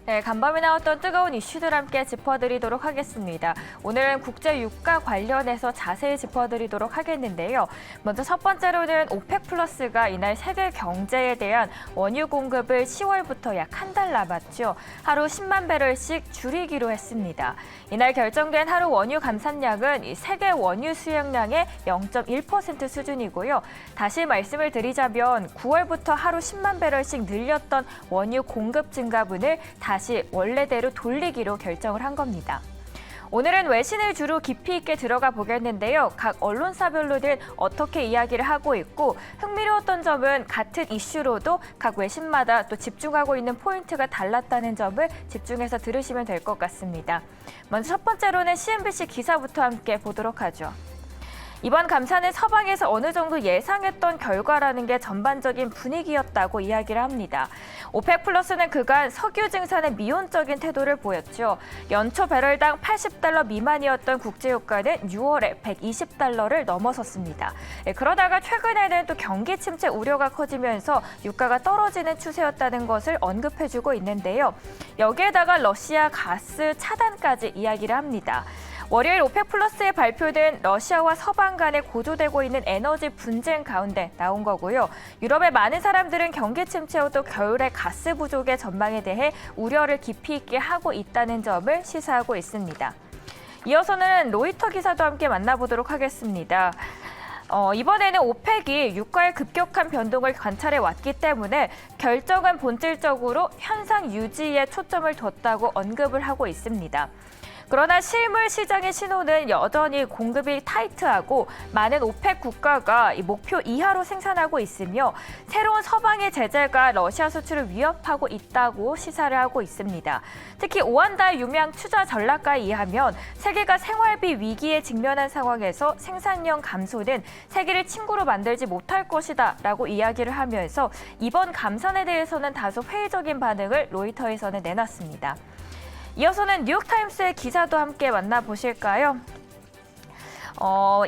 네, 간밤에 나왔던 뜨거운 이슈들 함께 짚어드리도록 하겠습니다. 오늘은 국제 유가 관련해서 자세히 짚어드리도록 하겠는데요. 먼저 첫 번째로는 오펙 플러스가 이날 세계 경제에 대한 원유 공급을 10월부터 약 한 달 남았죠. 하루 10만 배럴씩 줄이기로 했습니다. 이날 결정된 하루 원유 감산량은 세계 원유 수용량의 0.1% 수준이고요. 다시 말씀을 드리자면 9월부터 하루 10만 배럴씩 늘렸던 원유 공급 증가분을 다시 원래대로 돌리기로 결정을 한 겁니다. 오늘은 외신을 주로 깊이 있게 들어가 보겠는데요. 각 언론사별로는 어떻게 이야기를 하고 있고 흥미로웠던 점은 같은 이슈로도 각 외신마다 또 집중하고 있는 포인트가 달랐다는 점을 집중해서 들으시면 될 것 같습니다. 먼저 첫 번째로는 CNBC 기사부터 함께 보도록 하죠. 이번 감사는 서방에서 어느 정도 예상했던 결과라는 게 전반적인 분위기였다고 이야기를 합니다. 오펙 플러스는 그간 석유 증산에 미온적인 태도를 보였죠. 연초 배럴당 80달러 미만이었던 국제유가는 6월에 120달러를 넘어섰습니다. 그러다가 최근에는 또 경기 침체 우려가 커지면서 유가가 떨어지는 추세였다는 것을 언급해주고 있는데요. 여기에다가 러시아 가스 차단까지 이야기를 합니다. 월요일 오펙 플러스의 발표는 러시아와 서방 간에 고조되고 있는 에너지 분쟁 가운데 나온 거고요. 유럽의 많은 사람들은 경기 침체와 또 겨울의 가스 부족의 전망에 대해 우려를 깊이 있게 하고 있다는 점을 시사하고 있습니다. 이어서는 로이터 기사도 함께 만나보도록 하겠습니다. 이번에는 오펙이 유가의 급격한 변동을 관찰해 왔기 때문에 결정은 본질적으로 현상 유지에 초점을 뒀다고 언급을 하고 있습니다. 그러나 실물 시장의 신호는 여전히 공급이 타이트하고 많은 오펙 국가가 이 목표 이하로 생산하고 있으며 새로운 서방의 제재가 러시아 수출을 위협하고 있다고 시사를 하고 있습니다. 특히 오한달 유명 투자 전략가에 의하면 세계가 생활비 위기에 직면한 상황에서 생산량 감소는 세계를 친구로 만들지 못할 것이다 라고 이야기를 하면서 이번 감산에 대해서는 다소 회의적인 반응을 로이터에서는 내놨습니다. 이어서는 뉴욕타임스의 기사도 함께 만나보실까요?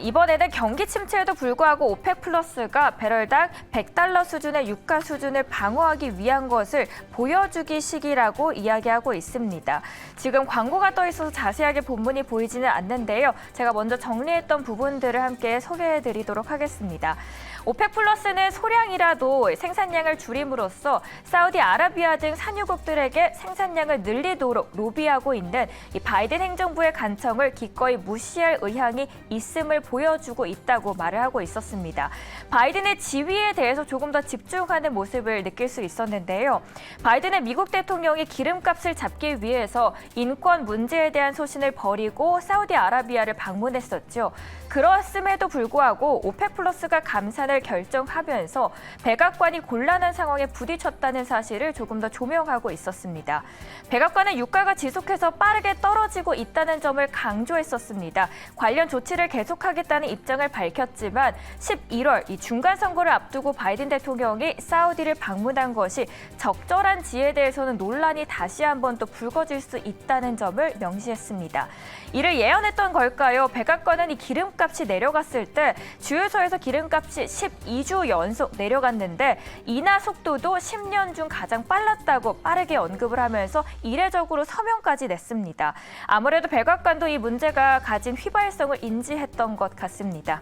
이번에는 경기 침체에도 불구하고 오펙 플러스가 배럴당 100달러 수준의 유가 수준을 방어하기 위한 것을 보여주기 시기라고 이야기하고 있습니다. 지금 광고가 떠 있어서 자세하게 본문이 보이지는 않는데요. 제가 먼저 정리했던 부분들을 함께 소개해드리도록 하겠습니다. 오펙 플러스는 소량이라도 생산량을 줄임으로써 사우디아라비아 등 산유국들에게 생산량을 늘리도록 로비하고 있는 이 바이든 행정부의 간청을 기꺼이 무시할 의향이 있음을 보여주고 있다고 말을 하고 있었습니다. 바이든의 지위에 대해서 조금 더 집중하는 모습을 느낄 수 있었는데요. 바이든은 미국 대통령이 기름값을 잡기 위해서 인권 문제에 대한 소신을 버리고 사우디아라비아를 방문했었죠. 그렇음에도 불구하고 오펙 플러스가 감산을 결정하면서 백악관이 곤란한 상황에 부딪혔다는 사실을 조금 더 조명하고 있었습니다. 백악관은 유가가 지속해서 빠르게 떨어지고 있다는 점을 강조했었습니다. 관련 조치를 계속하겠다는 입장을 밝혔지만 11월 이 중간 선거를 앞두고 바이든 대통령이 사우디를 방문한 것이 적절한지에 대해서는 논란이 다시 한번 또 불거질 수 있다는 점을 명시했습니다. 이를 예언했던 걸까요? 백악관은 이 기름값이 내려갔을 때 주유소에서 기름값이 12주 연속 내려갔는데 인하 속도도 10년 중 가장 빨랐다고 빠르게 언급을 하면서 이례적으로 서명까지 냈습니다. 아무래도 백악관도 이 문제가 가진 휘발성을 인지했던 것 같습니다.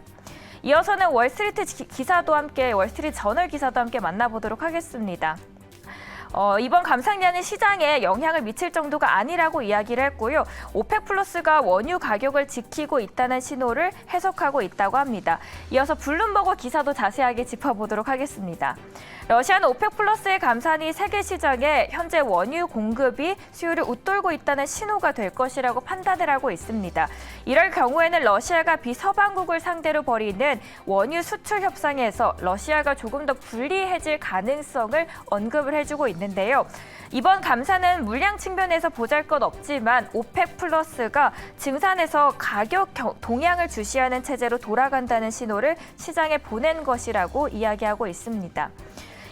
이어서는 월스트리트 월스트리트 저널 기사도 함께 만나보도록 하겠습니다. 이번 감산량은 시장에 영향을 미칠 정도가 아니라고 이야기를 했고요. 오펙 플러스가 원유 가격을 지키고 있다는 신호를 해석하고 있다고 합니다. 이어서 블룸버그 기사도 자세하게 짚어보도록 하겠습니다. 러시아는 오펙 플러스의 감산이 세계 시장에 현재 원유 공급이 수요를 웃돌고 있다는 신호가 될 것이라고 판단을 하고 있습니다. 이럴 경우에는 러시아가 비서방국을 상대로 벌이는 원유 수출 협상에서 러시아가 조금 더 불리해질 가능성을 언급을 해주고 있는데요. 이번 감산은 물량 측면에서 보잘것없지만 오펙 플러스가 증산에서 가격 동향을 주시하는 체제로 돌아간다는 신호를 시장에 보낸 것이라고 이야기하고 있습니다.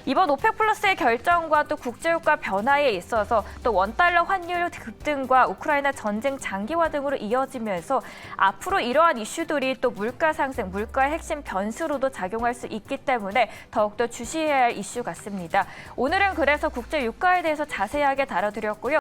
이번 오펙 플러스의 결정과 또 국제유가 변화에 있어서 또 원달러 환율 급등과 우크라이나 전쟁 장기화 등으로 이어지면서 앞으로 이러한 이슈들이 또 물가 상승, 물가의 핵심 변수로도 작용할 수 있기 때문에 더욱더 주시해야 할 이슈 같습니다. 오늘은 그래서 국제유가에 대해서 자세하게 다뤄드렸고요.